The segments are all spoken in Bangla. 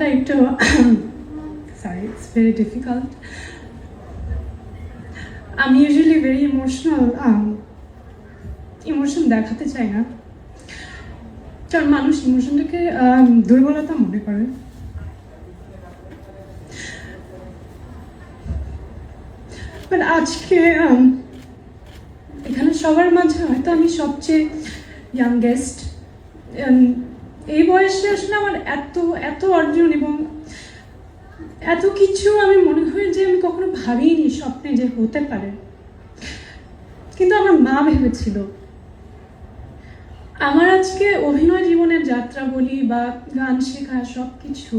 Sorry, it's very difficult. I'm usually very emotional. Emotion দেখাতে চাই না, কারণ মানুষ ইমোশনটাকে দুর্বলতা মনে করে। বাট আজকে এখানে সবার মাঝে হয়তো আমি সবচেয়ে ইয়াংগেস্ট। এই বয়সে আসলে আমার এত এত অর্জন এবং এত কিছু আমি মনে হয় যে আমি কখনো ভাবিনি স্বপ্নে যে হতে পারে। কিন্তু আমার মা ভেবেছিল। আমার আজকে অভিনয় জীবনের যাত্রা বলি বা গান শেখা সব কিছু,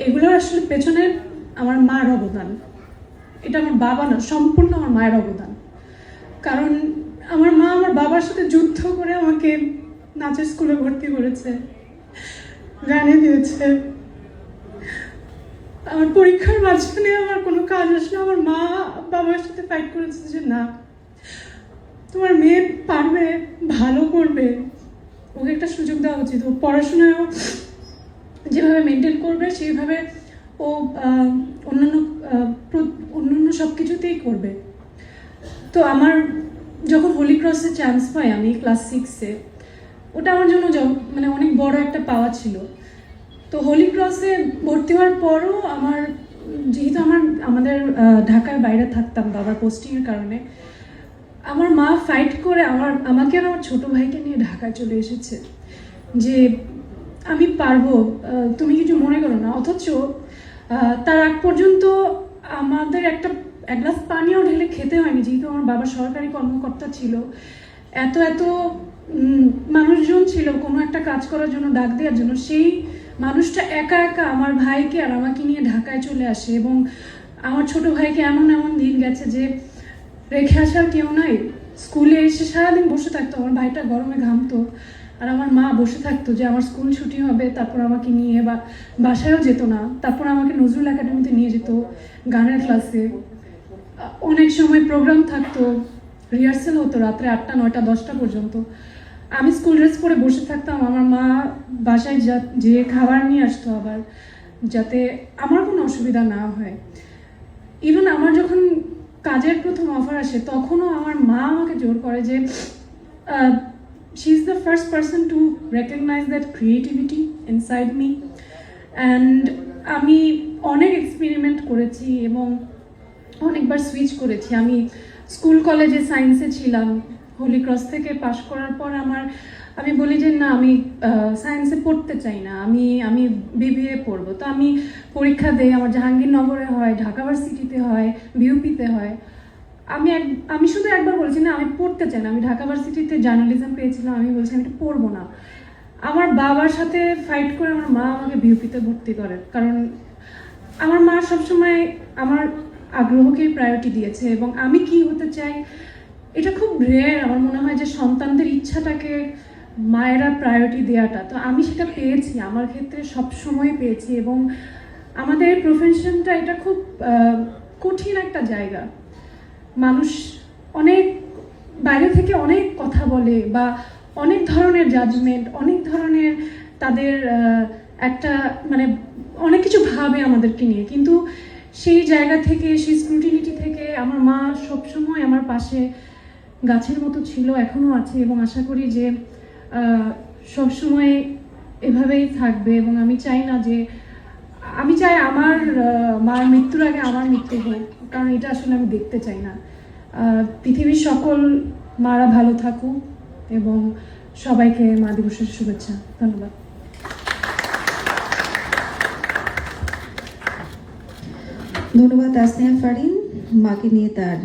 এগুলোর আসলে পেছনে আমার মার অবদান। এটা আমার বাবা না, সম্পূর্ণ আমার মায়ের অবদান। কারণ আমার মা আমার বাবার সাথে যুদ্ধ করে আমাকে নাচের স্কুলে ভর্তি করেছে, গানে দিয়েছে। আমার পরীক্ষার মাঝখানে আমার কোনো কাজ আসলে আমার মা বাবার সাথে ফাইট করেছে যে না, তোমার মেয়ে পারবে, ভালো করবে, ওকে একটা সুযোগ দেওয়া উচিত। ও পড়াশোনায়ও যেভাবে মেনটেন করবে সেইভাবে ও অন্যান্য সব কিছুতেই করবে। তো আমার যখন হোলি ক্রসে চান্স পাই আমি ক্লাস 6-এ, ওটা আমার জন্য মানে অনেক বড় একটা পাওয়া ছিল। তো হোলি ক্রসে ভর্তি হওয়ার পরও যেহেতু আমাদের ঢাকার বাইরে থাকতাম বাবার পোস্টিংয়ের কারণে, আমার মা ফাইট করে আমাকে আর আমার ছোটো ভাইকে নিয়ে ঢাকায় চলে এসেছে যে আমি পারবো, তুমি কিছু মনে করো না। অথচ তার আগ পর্যন্ত আমাদের এক গ্লাস পানিও ঢেলে খেতে হয়নি, যেহেতু আমার বাবা সরকারি কর্মকর্তা ছিল। এত মানুষজন ছিল কোনো একটা কাজ করার জন্য, ডাক দেওয়ার জন্য। সেই মানুষটা একা একা আমার ভাইকে আর আমাকে নিয়ে ঢাকায় চলে আসে। এবং আমার ছোট ভাইকে এমন দিন গেছে যে রেখে আসার কেউ নাই। স্কুলে এসে সারাদিন বসে থাকতো, আমার ভাইটা গরমে ঘামতো, আর আমার মা বসে থাকতো যে আমার স্কুল ছুটি হবে, তারপর আমাকে নিয়ে বাসায়ও যেত না। তারপর আমাকে নজরুল একাডেমিতে নিয়ে যেত গানের ক্লাসে। অনেক সময় প্রোগ্রাম থাকতো, রিহার্সেল হতো রাত্রে 8টা 9টা 10টা পর্যন্ত। আমি স্কুল ড্রেস পরে বসে থাকতাম, আমার মা বাসায় যে খাবার নিয়ে আসতো আবার, যাতে আমার কোনো অসুবিধা না হয়। ইভেন আমার যখন কাজের প্রথম অফার আসে তখনও আমার মা আমাকে জোর করে যে she is the first person to recognise that creativity inside me. And আমি অনেক এক্সপেরিমেন্ট করেছি এবং অনেকবার সুইচ করেছি। আমি স্কুল কলেজে সায়েন্সে ছিলাম, হোলি ক্রস থেকে পাশ করার পর আমি বলি যে না, আমি সায়েন্সে পড়তে চাই না, আমি বিবিএ পড়বো। তো আমি পরীক্ষা দেই, আমার জাহাঙ্গীরনগরে হয়, ঢাকা ভার্সিটিতে হয়, বিউপিতে হয়। আমি শুধু একবার বলেছি না, আমি পড়তে চাই না। আমি ঢাকা ভার্সিটিতে জার্নালিজম পেয়েছিলাম, আমি বলছি আমি এটা পড়বো না। আমার বাবার সাথে ফাইট করে আমার মা আমাকে বিউপিতে ভর্তি করে, কারণ আমার মা সবসময় আমার আগ্রহকেই প্রায়োরিটি দিয়েছে। এবং আমি কি হতে চাই এটা খুব রেয়ার, আমার মনে হয় যে সন্তানদের ইচ্ছাটাকে মায়েরা প্রায়োরিটি দেওয়াটা। তো আমি সেটা পেয়েছি, আমার ক্ষেত্রে সবসময় পেয়েছি। এবং আমাদের প্রফেশনটা এটা খুব কঠিন একটা জায়গা। মানুষ অনেক বাইরে থেকে অনেক কথা বলে বা অনেক ধরনের জাজমেন্ট, অনেক ধরনের তাদের একটা মানে অনেক কিছু ভাবে আমাদেরকে নিয়ে। কিন্তু সেই জায়গা থেকে, সেই স্ক্রুটিনিটি থেকে আমার মা সবসময় আমার পাশে গাছের মতো ছিল, এখনও আছে এবং আশা করি যে সবসময় এভাবেই থাকবে। এবং আমি চাই আমার মার মৃত্যুর আগে আমার মৃত্যু হোক, কারণ এটা আসলে আমি দেখতে চাই না। পৃথিবীর সকল মারা ভালো থাকুক এবং সবাইকে মা দিবসের শুভেচ্ছা। ধন্যবাদ। ধন্যবাদ তাসনিয়া ফারিন, মাকে নিয়ে তার